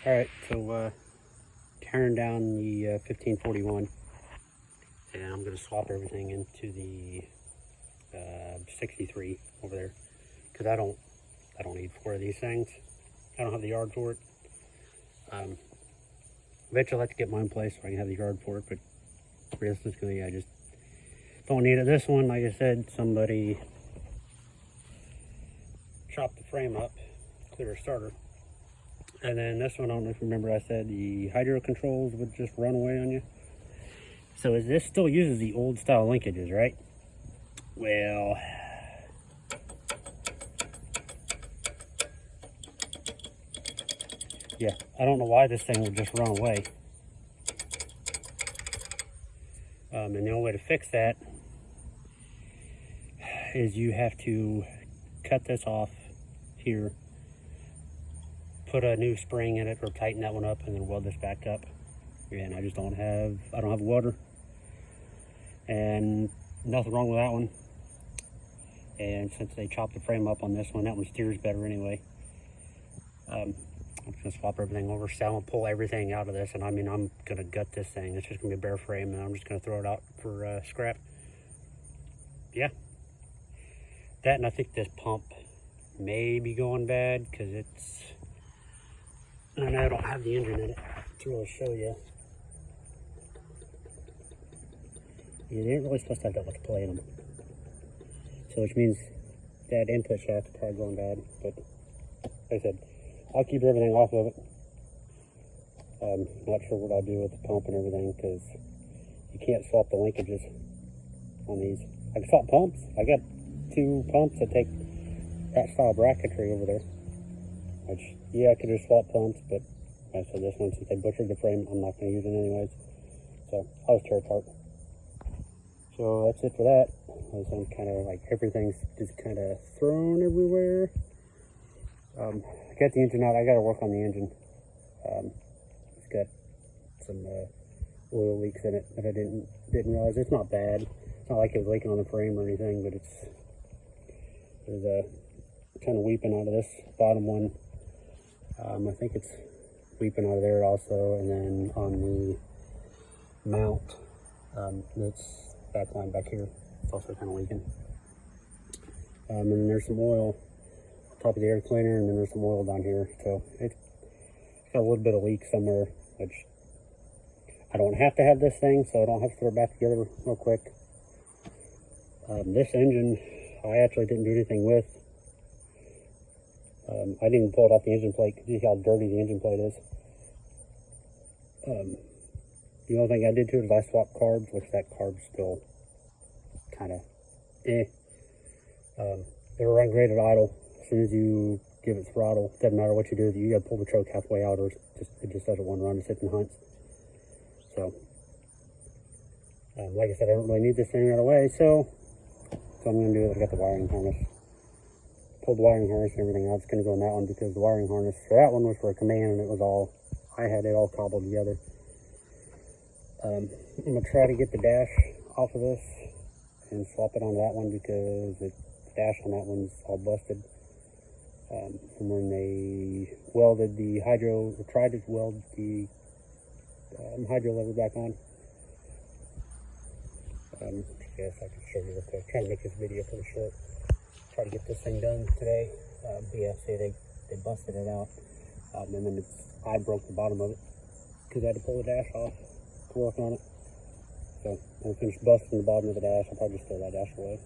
Alright, so tearing down the 1541, and I'm going to swap everything into the 63 over there, because I don't need 4 of these things. I don't have the yard for it. Eventually I'll have to get mine placed so I can have the yard for it, but realistically I just don't need it. This one, like I said, somebody chopped the frame up, clear a starter. And then this one, I don't know if you remember, I said the hydro controls would just run away on you. So this still uses the old style linkages, right? Well, yeah, I don't know why this thing would just run away. And the only way to fix that is you have to cut this off here, put a new spring in it or tighten that one up, and then weld this back up. And I don't have a welder, and nothing wrong with that one. And since they chopped the frame up on this one, that one steers better anyway. I'm just gonna swap everything over. So I'm gonna pull everything out of this, and I mean, I'm gonna gut this thing. It's just gonna be a bare frame, and I'm just gonna throw it out for scrap. Yeah, that, and I think this pump may be going bad because it's, I know I don't have the engine in it to really show you. It ain't really supposed to have that much play in them. So which means that input shaft is probably going bad. But like I said, I'll keep everything off of it. Not sure what I'll do with the pump and everything, because you can't swap the linkages on these. I can swap pumps. I got 2 pumps that take that style bracketry over there. Which, yeah, I could just swap pumps, but like I said, this one, since they butchered the frame, I'm not going to use it anyways. So I'll just tear it apart. So that's it for that. I'm kind of like, everything's just kind of thrown everywhere. I got the engine out. I got to work on the engine. It's got some oil leaks in it that I didn't realize. It's not bad. It's not like it was leaking on the frame or anything, but there's a kind of weeping out of this bottom one. I think it's weeping out of there also, and then on the mount, that's back line back here, it's also kind of leaking. And then there's some oil on top of the air cleaner, and then there's some oil down here, so it's got a little bit of leak somewhere, which I don't have to have this thing, so I don't have to throw it back together real quick. This engine, I actually didn't do anything with. I didn't even pull it off the engine plate. You see how dirty the engine plate is. The only thing I did to it is I swapped carbs, which that carb's still kind of it'll run great at idle. As soon as you give it throttle, doesn't matter what you do, you gotta pull the choke halfway out, or it just doesn't want to run. It sits and hunts. So, like I said, I don't really need this thing right away, so what I'm gonna do is I got the wiring harness. Pulled the wiring harness and everything out. It's going to go in that one because the wiring harness for that one was for a command, and it was all, I had it all cobbled together. I'm going to try to get the dash off of this and swap it on that one, because the dash on that one's all busted from when they welded the hydro, or tried to weld the hydro lever back on. Yes, I can show you real quick. Trying to make this video pretty short. Try to get this thing done today. But yeah, see, they busted it out, and then I broke the bottom of it because I had to pull the dash off to work on it. So when I finish busting the bottom of the dash, I'll probably just throw that dash away.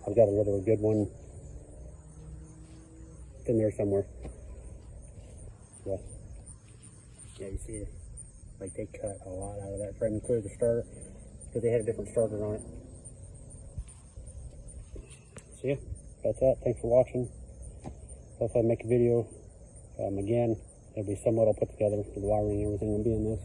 I've got another good one. It's in there somewhere. Yeah, you see, like, they cut a lot out of that frame, including the starter, because they had a different starter on it. So yeah, that's that. Thanks for watching. If I make a video again, it'll be somewhat all put together. The wiring and everything will be in this.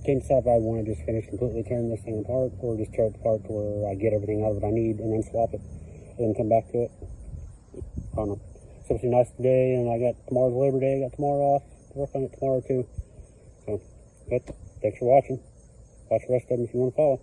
Can't decide if I want to just finish completely tearing this thing apart, or just tear it apart to where I get everything out of it I need and then swap it and then come back to it. I don't know. Something nice today, and I got tomorrow's Labor Day. I got tomorrow off to work on it tomorrow too. So, but thanks for watching. Watch the rest of them if you want to follow.